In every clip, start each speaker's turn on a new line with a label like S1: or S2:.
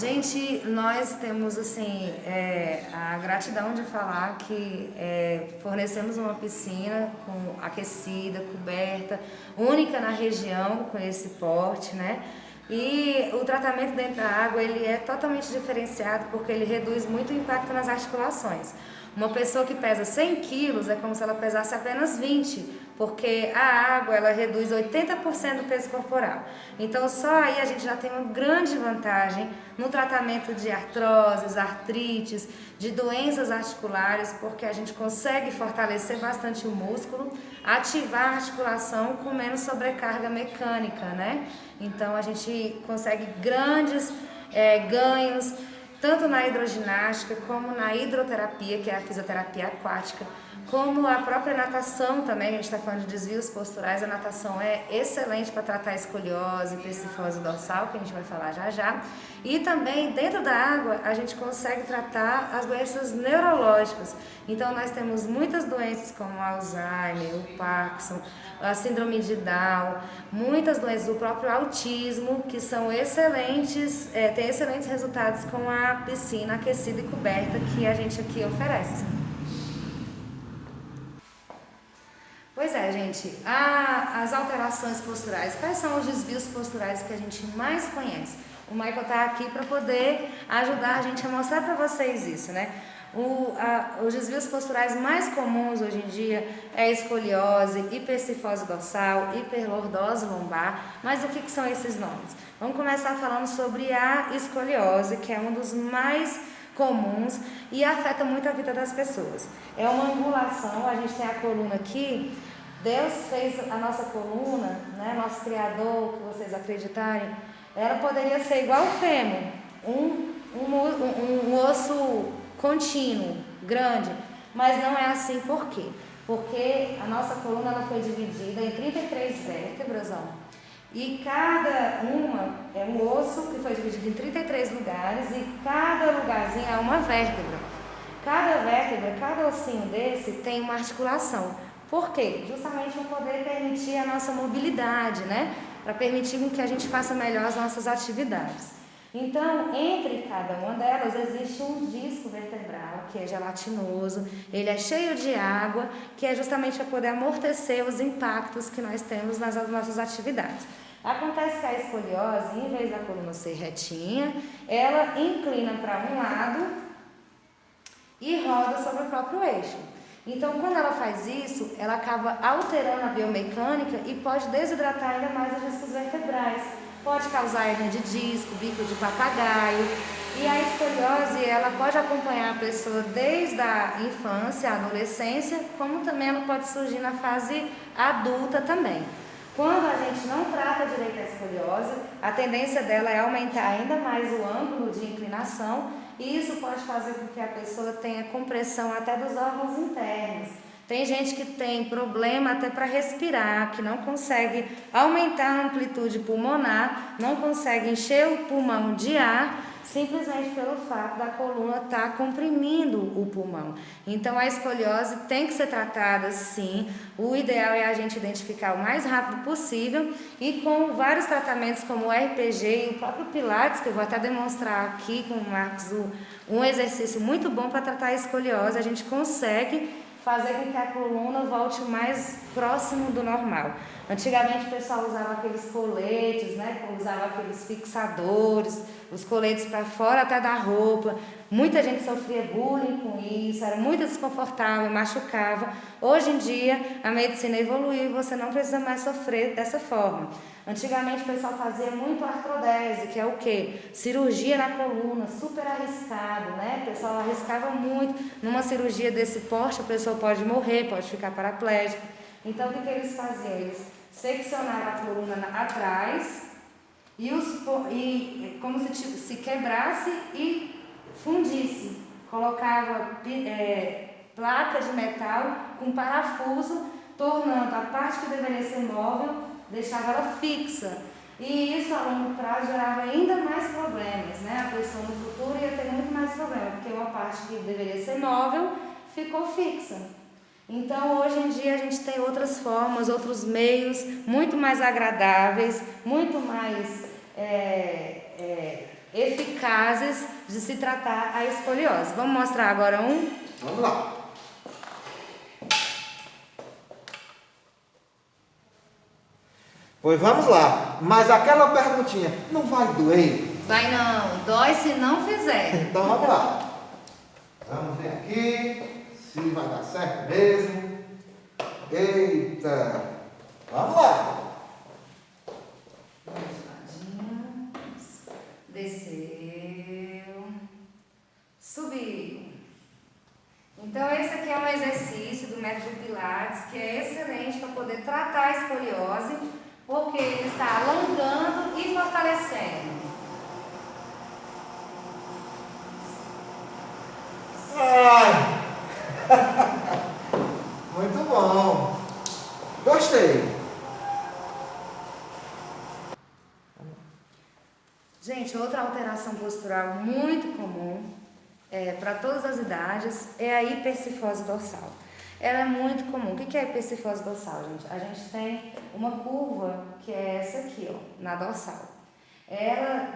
S1: Gente, nós temos assim a gratidão de falar que fornecemos uma piscina aquecida, coberta, única na região com esse porte, né? E o tratamento dentro da água ele é totalmente diferenciado porque ele reduz muito o impacto nas articulações. Uma pessoa que pesa 100 quilos é como se ela pesasse apenas 20, porque a água ela reduz 80% do peso corporal. Então só aí a gente já tem uma grande vantagem no tratamento de artroses, artrites, de doenças articulares, porque a gente consegue fortalecer bastante o músculo, ativar a articulação com menos sobrecarga mecânica, né? Então a gente consegue grandes ganhos, tanto na hidroginástica, como na hidroterapia, que é a fisioterapia aquática, como a própria natação também, a gente está falando de desvios posturais, a natação é excelente para tratar escoliose, psicose dorsal, que a gente vai falar já já, e também dentro da água a gente consegue tratar as doenças neurológicas, então nós temos muitas doenças como Alzheimer, o Parkinson, a síndrome de Down, muitas doenças, o próprio autismo, que são excelentes, tem excelentes resultados com a piscina aquecida e coberta que a gente aqui oferece. Pois é, gente, as alterações posturais, quais são os desvios posturais que a gente mais conhece? O Michael está aqui para poder ajudar a gente a mostrar para vocês isso, né? Os desvios posturais mais comuns hoje em dia é a escoliose, hipercifose dorsal, hiperlordose lombar, mas o que são esses nomes? Vamos começar falando sobre a escoliose, que é um dos mais comuns e afeta muito a vida das pessoas. É uma angulação, a gente tem a coluna aqui, Deus fez a nossa coluna, né, nosso Criador, que vocês acreditarem, ela poderia ser igual o fêmur, um osso contínuo, grande, mas não é assim. Por quê? Porque a nossa coluna ela foi dividida em 33 vértebras, ó, e cada uma é um osso que foi dividido em 33 lugares e cada lugarzinho é uma vértebra. Cada vértebra, cada ossinho desse tem uma articulação. Por quê? Justamente para poder permitir a nossa mobilidade, né? Para permitir que a gente faça melhor as nossas atividades. Então, entre cada uma delas existe um disco vertebral que é gelatinoso, ele é cheio de água, que é justamente para poder amortecer os impactos que nós temos nas nossas atividades. Acontece que a escoliose, em vez da coluna ser retinha, ela inclina para um lado e roda sobre o próprio eixo. Então, quando ela faz isso, ela acaba alterando a biomecânica e pode desidratar ainda mais os discos vertebrais. Pode causar hernia de disco, bico de papagaio. E a escoliose, ela pode acompanhar a pessoa desde a infância, a adolescência, como também ela pode surgir na fase adulta também. Quando a gente não trata direito a escoliose, a tendência dela é aumentar ainda mais o ângulo de inclinação e isso pode fazer com que a pessoa tenha compressão até dos órgãos internos. Tem gente que tem problema até para respirar, que não consegue aumentar a amplitude pulmonar, não consegue encher o pulmão de ar, simplesmente pelo fato da coluna estar comprimindo o pulmão. Então a escoliose tem que ser tratada sim, o ideal é a gente identificar o mais rápido possível e com vários tratamentos como o RPG e o próprio Pilates, que eu vou até demonstrar aqui com o Marcos, um exercício muito bom para tratar a escoliose, a gente consegue fazer com que a coluna volte mais próximo do normal. Antigamente o pessoal usava aqueles coletes, né? Usava aqueles fixadores, os coletes para fora até da roupa. Muita gente sofria bullying com isso, era muito desconfortável, machucava. Hoje em dia a medicina evoluiu e você não precisa mais sofrer dessa forma. Antigamente o pessoal fazia muito artrodese, que é o quê? Cirurgia na coluna, super arriscado, né? O pessoal arriscava muito. Numa cirurgia desse porte, a pessoa pode morrer, pode ficar paraplégica. Então, o que eles faziam? Eles seccionavam a coluna atrás e como se quebrasse e fundisse. Colocava placa de metal com parafuso, tornando a parte que deveria ser móvel, deixava ela fixa. E isso a longo prazo gerava ainda mais problemas, né? A pessoa no futuro ia ter muito mais problemas, porque uma parte que deveria ser móvel ficou fixa. Então, hoje em dia, a gente tem outras formas, outros meios muito mais agradáveis, muito mais eficazes de se tratar a escoliose. Vamos mostrar agora um?
S2: Vamos lá. Pois vamos lá. Mas aquela perguntinha, não vai doer?
S1: Vai não, dói se não fizer.
S2: Então vamos lá. Vamos ver aqui se vai dar certo mesmo. Eita. Vamos lá.
S1: Desceu. Subiu. Então esse aqui é um exercício do método Pilates que é excelente para poder tratar a escoliose, porque ele está alongando e fortalecendo.
S2: Ai. Muito bom. Gostei.
S1: Gente, outra alteração postural muito comum para todas as idades é a hipercifose dorsal. Ela é muito comum. O que é a hipercifose dorsal, gente? A gente tem uma curva que é essa aqui, ó, na dorsal. Ela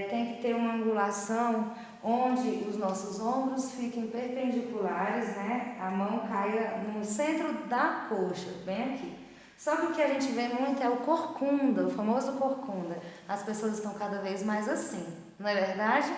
S1: tem que ter uma angulação onde os nossos ombros fiquem perpendiculares, né? A mão caia no centro da coxa, bem aqui. Só que o que a gente vê muito é o corcunda, o famoso corcunda. As pessoas estão cada vez mais assim, não é verdade?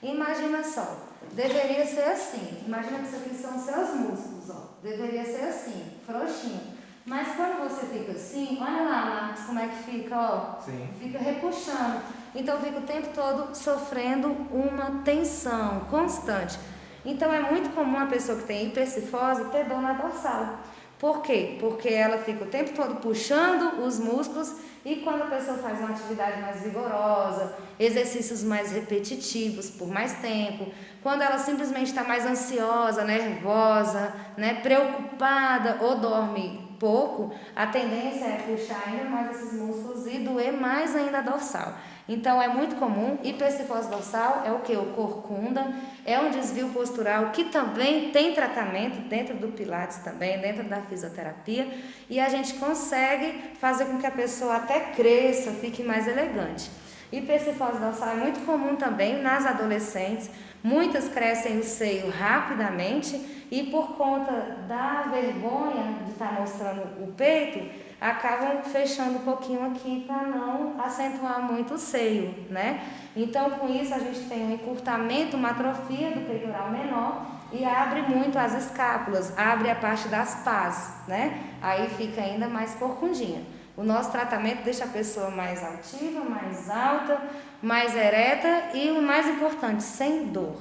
S1: Imagina só, deveria ser assim. Imagina que isso aqui são seus músculos, ó. Deveria ser assim, frouxinho. Mas quando você fica assim, olha lá, Marcos, como é que fica, ó.
S2: Sim.
S1: Fica repuxando. Então fica o tempo todo sofrendo uma tensão constante. Então é muito comum a pessoa que tem hipercifose ter dor na dorsal. Por quê? Porque ela fica o tempo todo puxando os músculos e quando a pessoa faz uma atividade mais vigorosa, exercícios mais repetitivos por mais tempo, quando ela simplesmente está mais ansiosa, nervosa, né, preocupada ou dorme pouco, a tendência é puxar ainda mais esses músculos e doer mais ainda a dorsal. Então é muito comum, hipercifose dorsal é o que? O corcunda, é um desvio postural que também tem tratamento dentro do Pilates também, dentro da fisioterapia, e a gente consegue fazer com que a pessoa até cresça, fique mais elegante. Hipercifose dorsal é muito comum também nas adolescentes, muitas crescem o seio rapidamente e por conta da vergonha de estar mostrando o peito, acabam fechando um pouquinho aqui para não acentuar muito o seio, né? Então, com isso, a gente tem um encurtamento, uma atrofia do peitoral menor e abre muito as escápulas, abre a parte das pás, né? Aí fica ainda mais corcundinha. O nosso tratamento deixa a pessoa mais altiva, mais alta, mais ereta e, o mais importante, sem dor.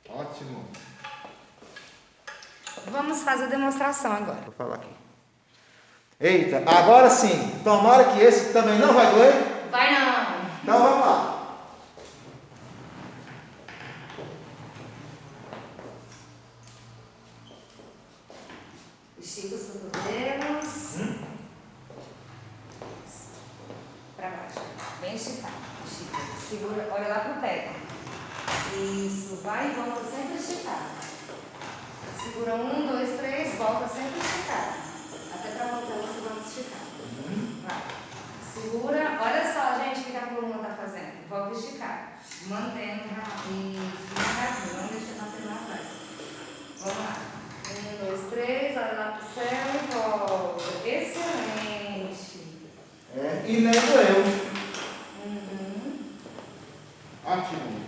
S2: Ótimo.
S1: Vamos fazer a demonstração agora.
S2: Vou falar aqui. Eita, agora sim. Tomara que esse também não vai doer.
S1: Vai não.
S2: Então vamos lá.
S1: Estica os cotovelos. Para baixo. Bem esticado. Estica. Segura, olha lá pro pé. Isso. Vai e volta sempre esticado. Segura 1, 2, 3, volta sempre esticado. Até para voltar você vai esticar. Vai. Segura. Olha só, gente, o que a coluna está fazendo. Volta esticado. Mantendo isso. Não deixa bater na trás. Vamos lá. 1, 2, 3. Olha lá pro céu e volta. Excelente.
S2: E nem doeu. Ótimo.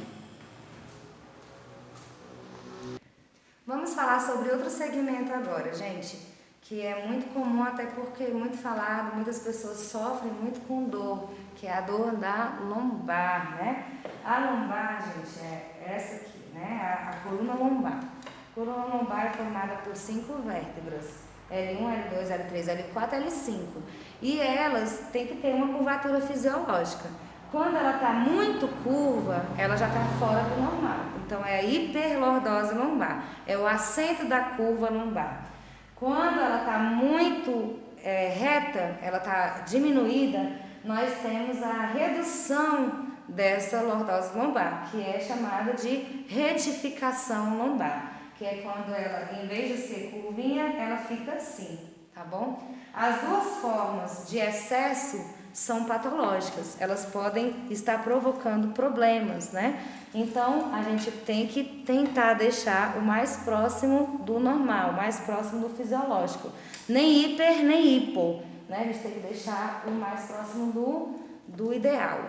S1: Vamos falar sobre outro segmento agora, gente, que é muito comum, até porque é muito falado, muitas pessoas sofrem muito com dor, que é a dor da lombar, né? A lombar, gente, é essa aqui, né? A coluna lombar. A coluna lombar é formada por 5 vértebras, L1, L2, L3, L4, L5. E elas têm que ter uma curvatura fisiológica. Quando ela está muito curva, ela já está fora do normal. Então, é a hiperlordose lombar. É o assento da curva lombar. Quando ela está muito reta, ela está diminuída, nós temos a redução dessa lordose lombar, que é chamada de retificação lombar, que é quando ela, em vez de ser curvinha, ela fica assim, tá bom? As duas formas de excesso são patológicas, elas podem estar provocando problemas, né? Então, a gente tem que tentar deixar o mais próximo do normal, mais próximo do fisiológico. Nem hiper, nem hipo, né? A gente tem que deixar o mais próximo do ideal.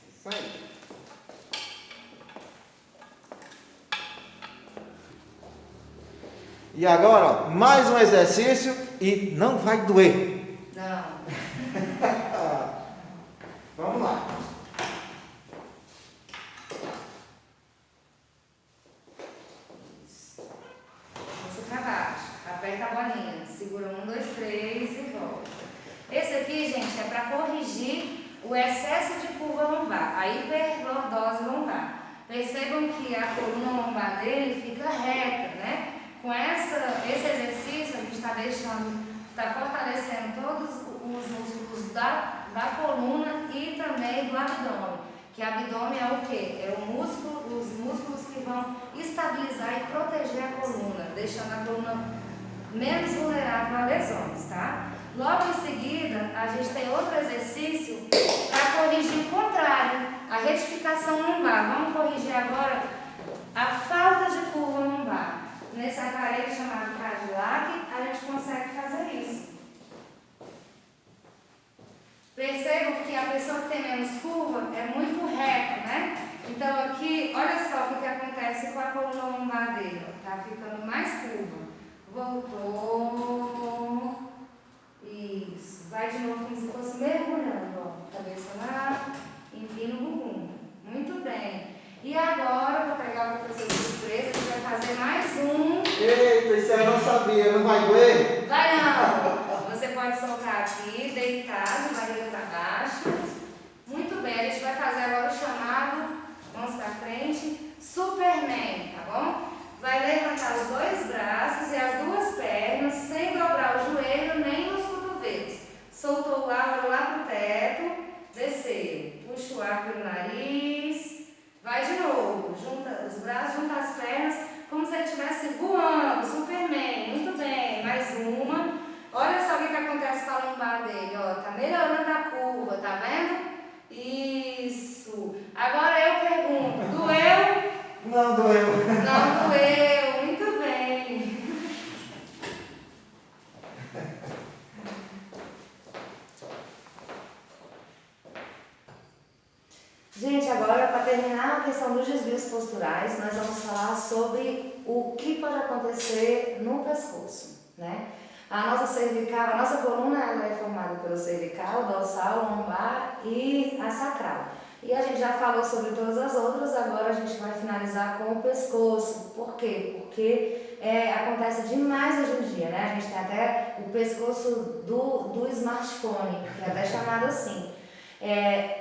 S2: Isso aí. E agora, ó, mais um exercício e não vai doer.
S1: Não.
S2: Vamos lá.
S1: Você para baixo, aperta a bolinha, segura 1, 2, 3 e volta. Esse aqui, gente, é para corrigir o excesso de curva lombar, a hiperlordose lombar. Percebam que a coluna lombar dele fica reta, né? Com esse exercício, a gente está fortalecendo todos os músculos da coluna e também do abdômen. Que abdômen é o quê? É os músculos que vão estabilizar e proteger a coluna, deixando a coluna menos vulnerável a lesões, tá? Logo em seguida, a gente tem outro exercício para corrigir o contrário, a retificação lombar. Vamos corrigir agora a falta de curva lombar. Nesse aparelho chamado Cadillac, a gente consegue fazer isso. Percebam que a pessoa que tem menos curva é muito reta, né? Então aqui, olha só o que acontece com a coluna lombar dele. Tá ficando mais curva. Voltou. Isso. Vai de novo como se fosse mergulhando, ó. Cabeça lá, empina o bumbum. Muito bem. E agora, para pegar o professor de surpresa, a gente vai fazer mais um.
S2: Eita, isso aí eu não sabia, não vai doer?
S1: Vai não! Você pode soltar aqui, deitar de barriga para baixo. Muito bem, a gente vai fazer agora o chamado, mãos para frente, Superman, tá bom? Vai levantar os dois braços e as duas pernas, sem dobrar o joelho nem os cotovelos. Soltou o ar, olhou lá para o teto, desceu. Puxa o ar pelo nariz. Vai de novo, junta os braços, junta as pernas, como se ele estivesse voando, Superman, muito bem, mais uma. Olha só o que acontece com a lombar dele, ó, tá melhorando a curva, tá vendo? Isso. Agora eu pergunto, doeu?
S2: Não doeu.
S1: Não doeu, muito bem. Gente, agora para terminar a questão dos desvios posturais, nós vamos falar sobre o que pode acontecer no pescoço, né? A nossa cervical, a nossa coluna ela é formada pelo cervical, dorsal, lombar e a sacral. E a gente já falou sobre todas as outras, agora a gente vai finalizar com o pescoço. Por quê? Porque acontece demais hoje em dia, né? A gente tem até o pescoço do smartphone, que é até chamado assim.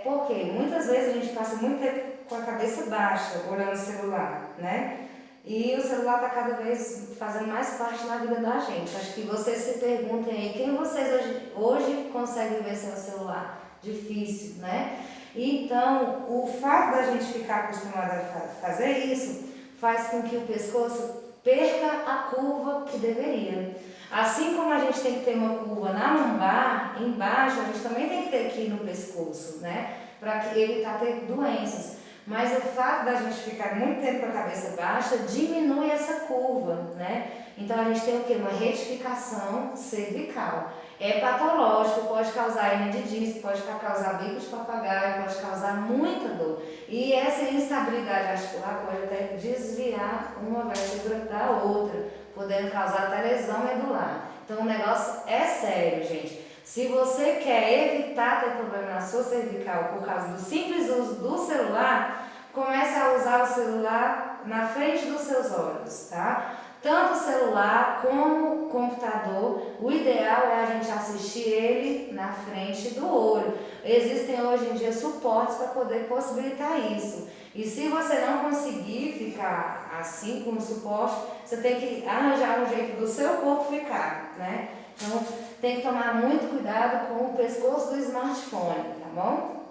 S1: Porque muitas vezes a gente passa muito tempo com a cabeça baixa, olhando o celular, né? E o celular está cada vez fazendo mais parte na vida da gente. Acho que vocês se perguntem aí, quem vocês hoje conseguem ver sem o celular? Difícil, né? Então, o fato da gente ficar acostumado a fazer isso faz com que o pescoço perca a curva que deveria. Assim como a gente tem que ter uma curva na lombar, embaixo, a gente também tem que ter aqui no pescoço, né? Para evitar ter doenças. Mas o fato da gente ficar muito tempo com a cabeça baixa diminui essa curva, né? Então a gente tem o quê? Uma retificação cervical. É patológico, pode causar hernia de disco, pode causar bico de papagaio, pode causar muita dor. E essa instabilidade articular pode até desviar uma vértebra da outra, podendo causar até lesão medular. Então o negócio é sério, gente. Se você quer evitar ter problema na sua cervical por causa do simples uso do celular, comece a usar o celular na frente dos seus olhos, tá? Tanto o celular como o computador, o ideal é a gente assistir ele na frente do olho. Existem hoje em dia suportes para poder possibilitar isso. E se você não conseguir ficar assim com o suporte, você tem que arranjar um jeito do seu corpo ficar, né? Então, tem que tomar muito cuidado com o pescoço do smartphone, tá bom?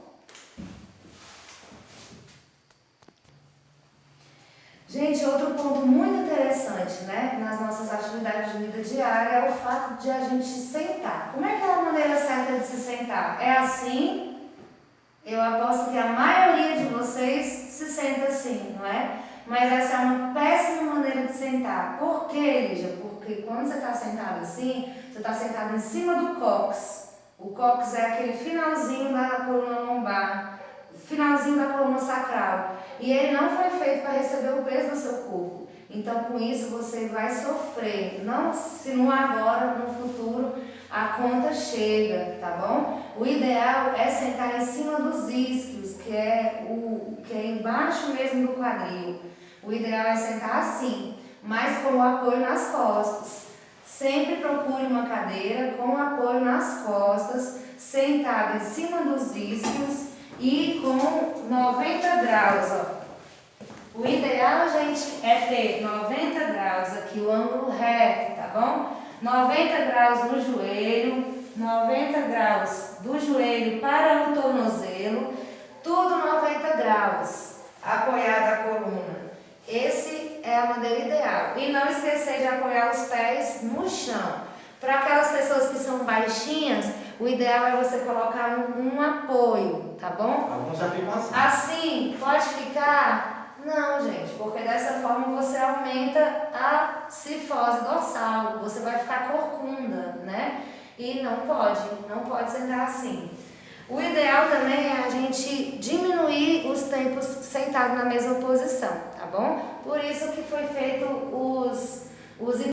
S1: Gente, outro ponto muito interessante, né, nas nossas atividades de vida diária é o fato de a gente sentar. Como é que é a maneira certa de se sentar? É assim? Eu aposto que a maioria de vocês se senta assim, não é? Mas essa é uma péssima maneira de sentar. Por quê, Lígia? Porque quando você está sentado assim, você está sentado em cima do cóccix. O cóccix é aquele finalzinho da coluna lombar, finalzinho da coluna sacral. E ele não foi feito para receber o peso do seu corpo. Então, com isso, você vai sofrer. Não se no agora, no futuro, a conta chega, tá bom? O ideal é sentar em cima dos isquios, que é embaixo mesmo do quadril. O ideal é sentar assim, mas com o apoio nas costas. Sempre procure uma cadeira com apoio nas costas, sentado em cima dos isquios e com 90 graus, ó. O ideal, gente, é ter 90 graus aqui, o ângulo reto, tá bom? 90 graus no joelho, 90 graus do joelho para o tornozelo, tudo 90 graus, apoiada a coluna. Esse é a maneira ideal. E não esquecer de apoiar os pés no chão. Para aquelas pessoas que são baixinhas, o ideal é você colocar um apoio, tá bom?
S2: Alguns já ficam assim.
S1: Assim, pode ficar? Não, gente, porque dessa forma você aumenta a cifose dorsal, você vai ficar corcunda, né? E não pode sentar assim. O ideal também é a gente diminuir os tempos sentado na mesma posição, tá bom? Por isso que foi feito os